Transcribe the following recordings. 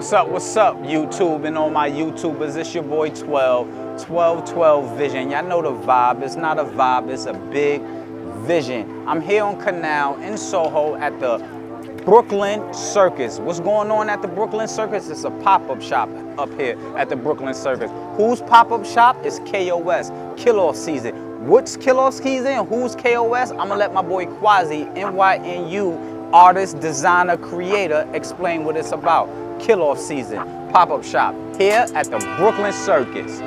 What's up, YouTube and all my YouTubers? It's your boy 1212 Vision. Y'all know the vibe. It's not a vibe, it's a big vision. I'm here on Canal in Soho at the Brooklyn Circus. What's going on at the Brooklyn Circus? It's a pop-up shop up here at the Brooklyn Circus. Whose pop-up shop? It's KOS, Kill-Off Season. What's Kill-Off Season? Who's KOS? I'm gonna let my boy Quasi, NYNU, artist, designer, creator, explain what it's about. Kill-Off Season, pop-up shop here at the Brooklyn Circus.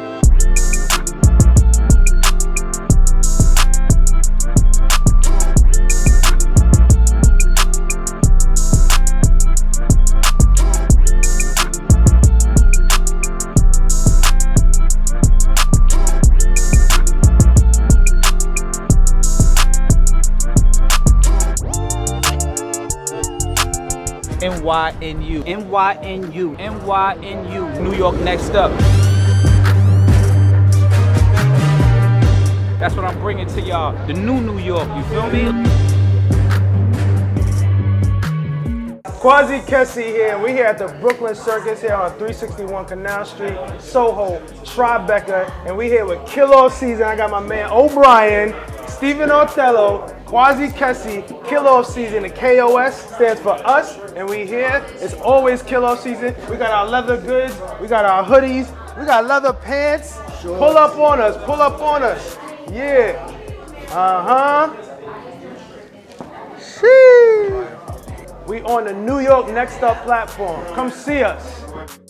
NYNU, New York next up. That's what I'm bringing to y'all, the new York, you feel me? Quasi Kessie here, and we're here at the Brooklyn Circus here on 361 Canal Street, Soho, Tribeca, and we're here with Kill-Off Season. I got my man O'Brien, Stephen Othello, Quasi Kessie, Kill-Off Season. The KOS stands for us, and we here. It's always Kill-Off Season. We got our leather goods, we got our hoodies, we got leather pants. Sure. Pull up on us, pull up on us. Yeah. Sheesh. We on the New York Next Up platform. Come see us.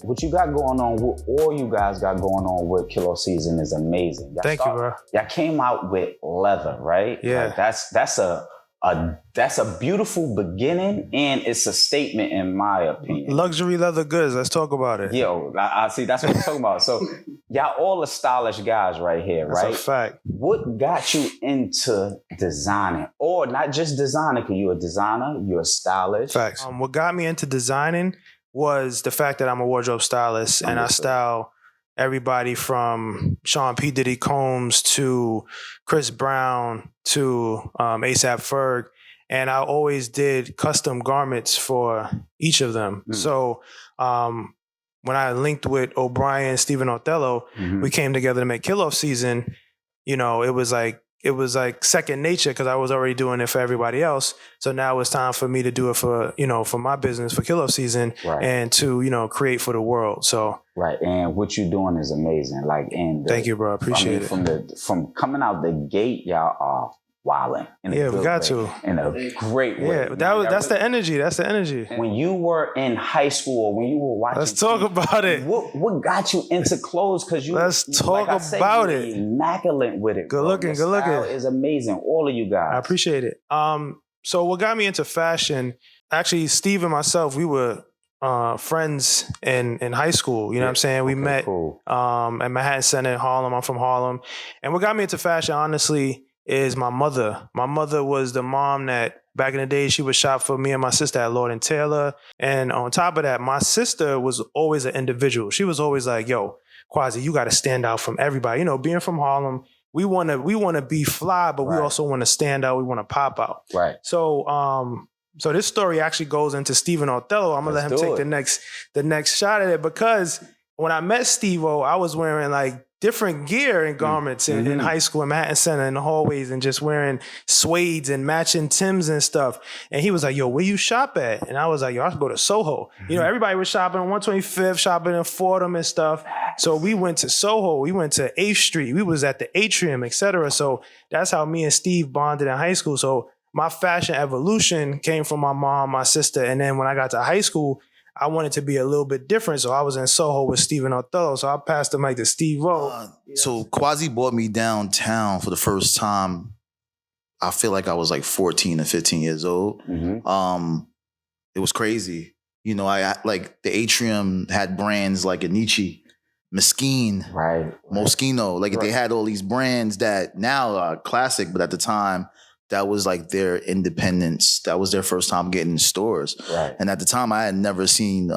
What you got going on, what all you guys got going on with Kill-Off Season is amazing. Thank you, bro. Y'all came out with leather, right? Yeah. Like that's a beautiful beginning, and it's a statement in my opinion. Luxury leather goods, let's talk about it. Yo, I see, that's what I'm talking about. So y'all all the stylish guys right here, right? That's a fact. What got you into designing? Or not just designing, because you're a designer, you're a stylist. Facts. What got me into designing was the fact that I'm a wardrobe stylist, and I style everybody from Sean P. Diddy Combs to Chris Brown to ASAP Ferg. And I always did custom garments for each of them. So when I linked with O'Brien, Stephen Othello, we came together to make Kill-Off Season. You know, it was like second nature because I was already doing it for everybody else. So now it's time for me to do it for my business, for Kill-Off Season, and to, create for the world. So right, and what you're doing is amazing. Like, and thank you, bro. I appreciate it. From coming out the gate, y'all are wilding. Yeah, we got to. In a great way. Yeah, that's the energy. That's the energy. When you were in high school or when you were watching Let's talk about it. What got you into clothes? Because Let's talk about it. Immaculate with it. Good looking, good looking. Is amazing. All of you guys. I appreciate it. So what got me into fashion, actually, Steve and myself, we were friends in high school. You know what I'm saying? We met at Manhattan Center in Harlem. I'm from Harlem. And what got me into fashion, honestly, is my mother. My mother was the mom that back in the day, she would shop for me and my sister at Lord & Taylor. And on top of that, my sister was always an individual. She was always like, yo, Quasi, you got to stand out from everybody. You know, being from Harlem, we want to be fly, but we also want to stand out. We want to pop out. Right. So, so this story actually goes into Stephen Othello. I'm going to let him take the next shot at it, because when I met Steve-O, I was wearing like different gear and garments in high school in Manhattan Center in the hallways, and just wearing suedes and matching Timbs and stuff. And he was like, yo, where you shop at? And I was like, yo, I go to Soho. You know, everybody was shopping on 125th, shopping in Fordham and stuff. So we went to Soho. We went to 8th Street. We was at the Atrium, etc. So that's how me and Steve bonded in high school. So my fashion evolution came from my mom, my sister. And then when I got to high school, I wanted to be a little bit different. So I was in Soho with Stephen Othello. So I passed the mic to Steve-O. So Quasi brought me downtown for the first time. I feel like I was like 14 or 15 years old. It was crazy. You know, I like the Atrium had brands like Anichi, Mesquite, Moschino. Like they had all these brands that now are classic, but at the time, that was like their independence. That was their first time getting in stores. Right. And at the time, I had never seen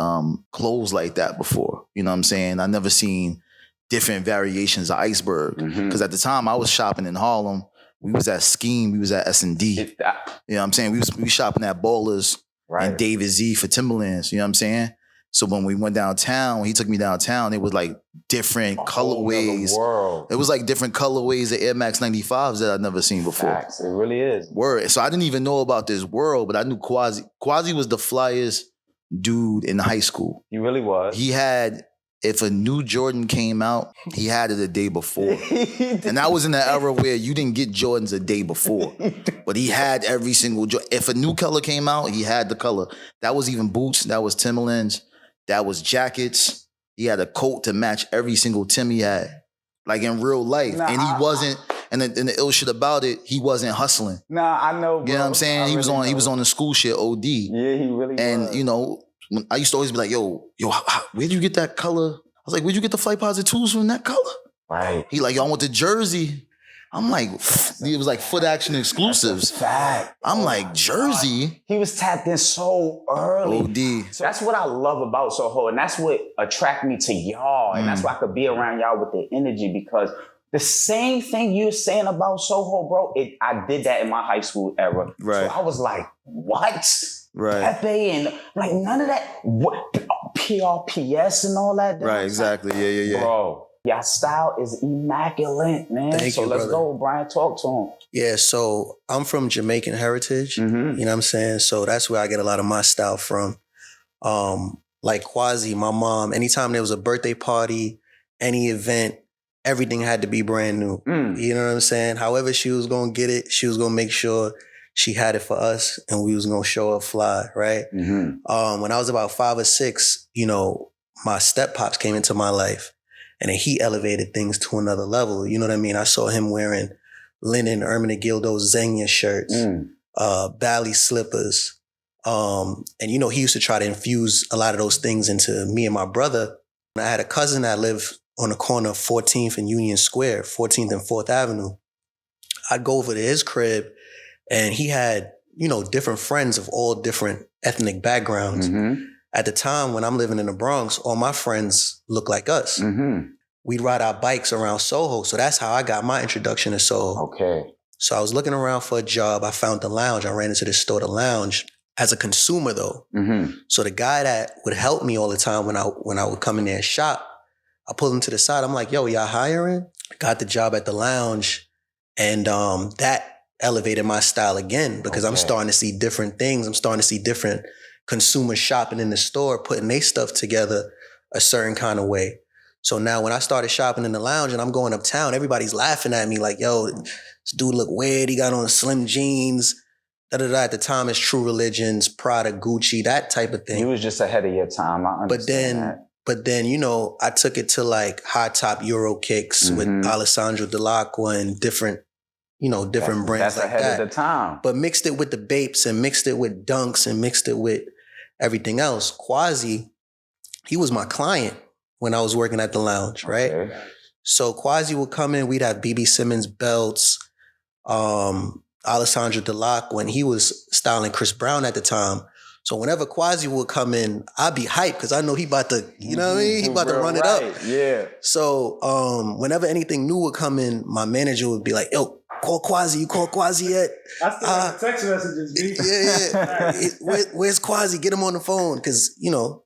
clothes like that before. You know what I'm saying? I never seen different variations of Iceberg. Because at the time, I was shopping in Harlem. We was at Scheme. We was at S&D. You know what I'm saying? We was shopping at Ballers and David Z for Timberlands. You know what I'm saying? So when we went downtown, when he took me downtown, it was like different colorways. World. It was like different colorways of Air Max 95s that I'd never seen before. Facts. It really is. Word. So I didn't even know about this world, but I knew Quasi. Quasi was the flyest dude in high school. He really was. He had, if a new Jordan came out, he had it a day before. And that was in the era where you didn't get Jordans a day before. But he had every single Jordan. If a new color came out, he had the color. That was even boots. That was Timberlands. That was jackets. He had a coat to match every single Tim he had. Like in real life. Nah, and he wasn't, and the ill shit about it, he wasn't hustling. Nah, I know, bro. You know what I'm saying? He was on the school shit OD. Yeah, he really was. And, you know, I used to always be like, yo, where'd you get that color? I was like, where'd you get the Flight Posit 2s from that color? Right. He like, yo, I want the jersey. I'm like, it was like Foot Action exclusives. Fact. I'm like, jersey? He was tapped in so early. OD. So that's what I love about Soho, and that's what attracted me to y'all, and that's why I could be around y'all with the energy, because the same thing you're saying about Soho, bro, I did that in my high school era. Right. So I was like, what? Right. Pepe and like none of that. What? PRPS and all that. Right, exactly. Yeah. Bro, your style is immaculate, man. Thank you, let's brother. go, Brian. Talk to him. Yeah, so I'm from Jamaican heritage. Mm-hmm. You know what I'm saying? So that's where I get a lot of my style from. Like Quasi, my mom, anytime there was a birthday party, any event, everything had to be brand new. You know what I'm saying? However she was going to get it, she was going to make sure she had it for us and we was going to show up fly, right? Mm-hmm. When I was about 5 or 6, you know, my step pops came into my life and then he elevated things to another level. You know what I mean? I saw him wearing linen Ermenegildo Zegna shirts, Bally slippers. And, you know, he used to try to infuse a lot of those things into me and my brother. I had a cousin that lived on the corner of 14th and Union Square, 14th and 4th Avenue. I'd go over to his crib and he had, you know, different friends of all different ethnic backgrounds. Mm-hmm. At the time when I'm living in the Bronx, all my friends look like us. Mm-hmm. We'd ride our bikes around Soho. So that's how I got my introduction to Soho. Okay. So I was looking around for a job. I found the Lounge. I ran into this store, the Lounge, as a consumer though. Mm-hmm. So the guy that would help me all the time when I would come in there and shop, I pulled him to the side. I'm like, yo, y'all hiring? Got the job at the Lounge. And that elevated my style again because I'm starting to see different things. I'm starting to see different consumers shopping in the store, putting their stuff together a certain kind of way. So now when I started shopping in the Lounge and I'm going uptown, everybody's laughing at me like, yo, this dude look weird. He got on slim jeans. Da-da-da. At the time, it's True Religions, Prada, Gucci, that type of thing. You was just ahead of your time. I understand that. But then, you know, I took it to like high top Euro kicks with Alessandro Dell'Acqua and different brands that's like ahead that. of the time. But mixed it with the Bapes and mixed it with Dunks and mixed it with everything else. Quasi, he was my client when I was working at the Lounge, right? Okay. So Quasi would come in, we'd have BB Simmons belts, Alessandro Dell'Acqua, and he was styling Chris Brown at the time. So whenever Quasi would come in, I'd be hyped because I know he about to, you know what I mean? He about to run it up. Yeah. So whenever anything new would come in, my manager would be like, yo, call Quasi. You call Quasi yet? I still have text messages. Yeah. Where's Quasi? Get him on the phone. Because, you know,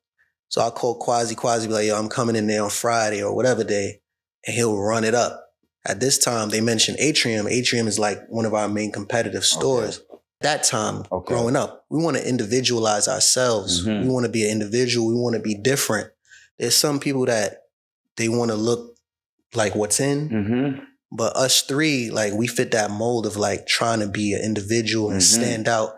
so I'll call Quasi. Quasi be like, yo, I'm coming in there on Friday or whatever day. And he'll run it up. At this time, they mentioned Atrium. Atrium is like one of our main competitive stores. That time, growing up, we want to individualize ourselves. We want to be an individual. We want to be different. There's some people that they want to look like what's in, but us three, like we fit that mold of like trying to be an individual and stand out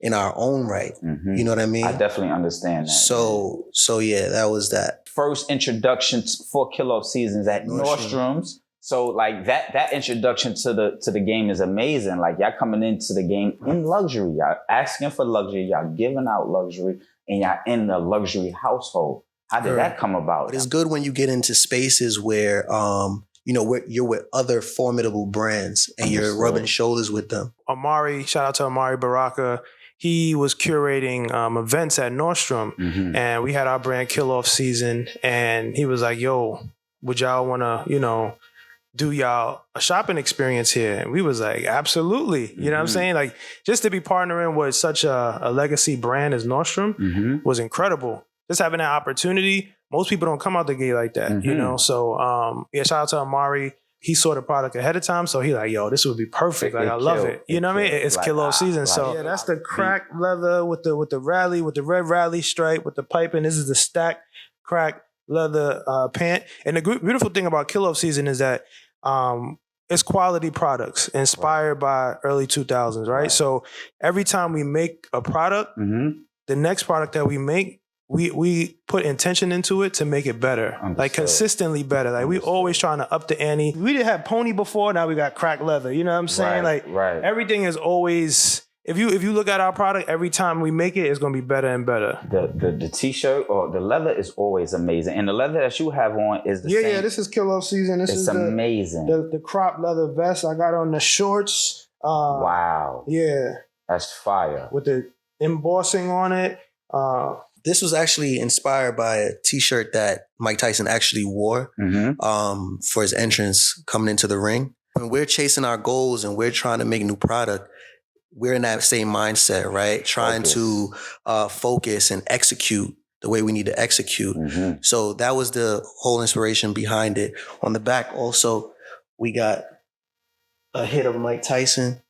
in our own right. You know what I mean? I definitely understand that. So yeah, that was that. First introduction for Kickoff Seasons at Nordstrom's. So like that introduction to the game is amazing. Like y'all coming into the game in luxury. Y'all asking for luxury. Y'all giving out luxury, and y'all in the luxury household. How did that come about? But it's good when you get into spaces where where you're with other formidable brands and you're rubbing shoulders with them. Amari, shout out to Amari Baraka. He was curating events at Nordstrom, and we had our brand Kickoff Season, and he was like, "Yo, would y'all want to, do y'all a shopping experience here?" And we was like, absolutely. You know what I'm saying? Like, just to be partnering with such a legacy brand as Nordstrom was incredible. just having that opportunity, most people don't come out the gate like that, you know? So, shout out to Amari. He saw the product ahead of time, so he like, yo, this would be perfect. Like, I love it. You know what I mean? It's kill off season. So yeah, that's the crack leather with the rally, with the red rally stripe, with the piping. This is the stack crack leather pant. And the beautiful thing about kill off season is that it's quality products inspired by early 2000s, right? So every time we make a product, the next product that we make, we put intention into it to make it better, like consistently better. Like we always trying to up the ante. We didn't have pony before, now we got crack leather. You know what I'm saying? Everything is always. If you look at our product, every time we make it, it's gonna be better and better. The t-shirt or the leather is always amazing, and the leather that you have on is the same. Yeah. This is kill off season. This is amazing. The crop leather vest I got on the shorts. Wow. Yeah. That's fire. With the embossing on it. This was actually inspired by a t-shirt that Mike Tyson actually wore for his entrance coming into the ring. When we're chasing our goals and we're trying to make new product, we're in that same mindset, right? Trying to focus and execute the way we need to execute. So that was the whole inspiration behind it. On the back also, we got a hit of Mike Tyson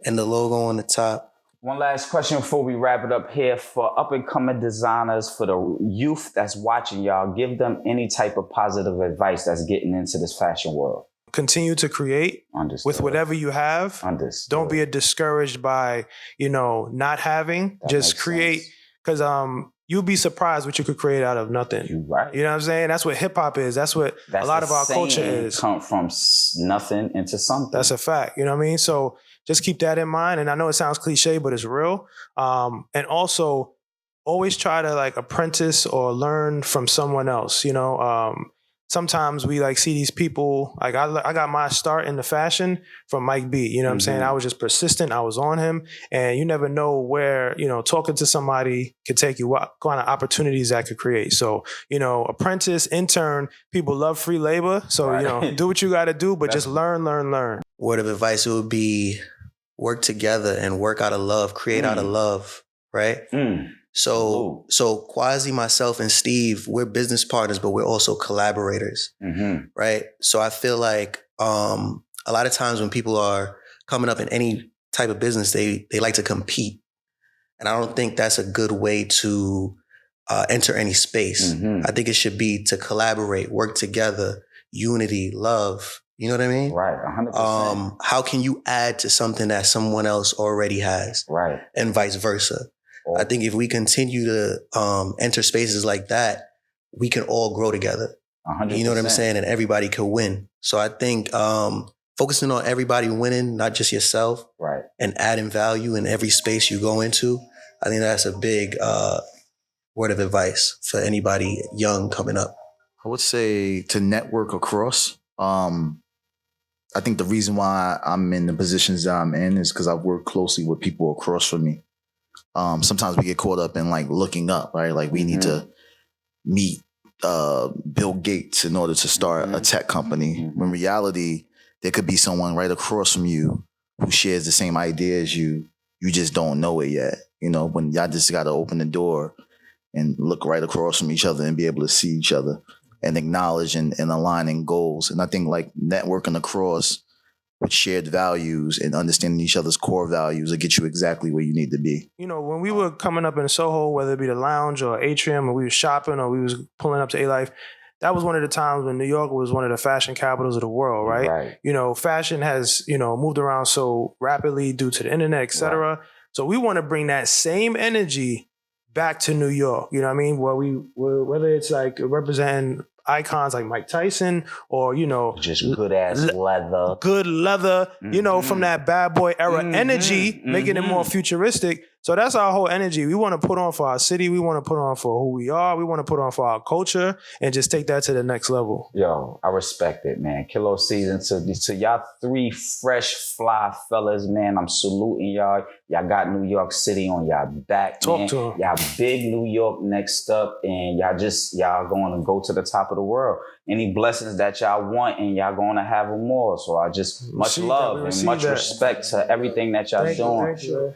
and the logo on the top. One last question before we wrap it up here. For up-and-coming designers, for the youth that's watching y'all, give them any type of positive advice that's getting into this fashion world. Continue to create with whatever you have. Don't be discouraged by, not having. Just create, because you'll be surprised what you could create out of nothing. You're right. You know what I'm saying? That's what hip-hop is. That's what a lot of our culture is. Come from nothing into something. That's a fact. You know what I mean? So just keep that in mind. And I know it sounds cliche, but it's real. And also always try to apprentice or learn from someone else. Sometimes we see these people, I got my start in the fashion from Mike B. You know what I'm saying? I was just persistent. I was on him, and you never know where, talking to somebody could take you, what kind of opportunities that could create. So, apprentice, intern, people love free labor. So, do what you got to do, but just learn. Word of advice would be work together and work out of love, create out of love, right? So Quasi, myself, and Steve, we're business partners, but we're also collaborators, right? So I feel like a lot of times when people are coming up in any type of business, they like to compete. And I don't think that's a good way to enter any space. I think it should be to collaborate, work together, unity, love. You know what I mean? Right, 100%. How can you add to something that someone else already has? Right. And vice versa. I think if we continue to enter spaces like that, we can all grow together. 100%. You know what I'm saying? And everybody could win. So I think focusing on everybody winning, not just yourself, right, and adding value in every space you go into, I think that's a big word of advice for anybody young coming up. I would say to network across. I think the reason why I'm in the positions that I'm in is because I've worked closely with people across from me. Sometimes we get caught up in looking up, right? Like we need to meet Bill Gates in order to start a tech company. When in reality, there could be someone right across from you who shares the same idea as you. You just don't know it yet. When y'all just got to open the door and look right across from each other and be able to see each other and acknowledge and aligning goals. And I think networking across with shared values and understanding each other's core values will get you exactly where you need to be. When we were coming up in Soho, whether it be the lounge or Atrium, or we was shopping or we was pulling up to A-Life, that was one of the times when New York was one of the fashion capitals of the world, right? Fashion has, moved around so rapidly due to the internet, et cetera. Right. So we want to bring that same energy back to New York. You know what I mean? Whether it's representing icons like Mike Tyson or, just good ass leather. Good leather, from that bad boy era energy, making it more futuristic. So that's our whole energy. We want to put on for our city. We want to put on for who we are. We want to put on for our culture and just take that to the next level. Yo, I respect it, man. Kilo season to y'all three fresh fly fellas, man. I'm saluting y'all. Y'all got New York City on y'all back, Talk man. to them. Y'all big New York next up, and y'all going to go to the top of the world. Any blessings that y'all want, and y'all going to have them more. So I just much love and much respect to everything that y'all doing.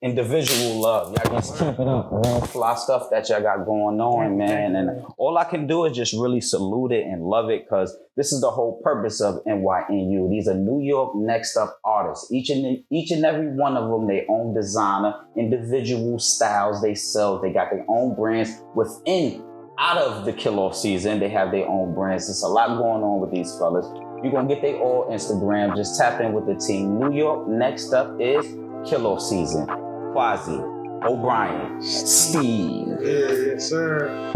individual love. Y'all just keep it up, real fly stuff that y'all got going on, man. And all I can do is just really salute it and love it, because this is the whole purpose of NYNU. These are New York next up artists. Each and every one of them, their own designer, individual styles they sell. They got their own brands within, out of the kill-off season. They have their own brands. There's a lot going on with these fellas. You're gonna get they all Instagram. Just tap in with the team. New York next up is kill-off season. Quasi, O'Brien, Steve. Yeah, yes, sir.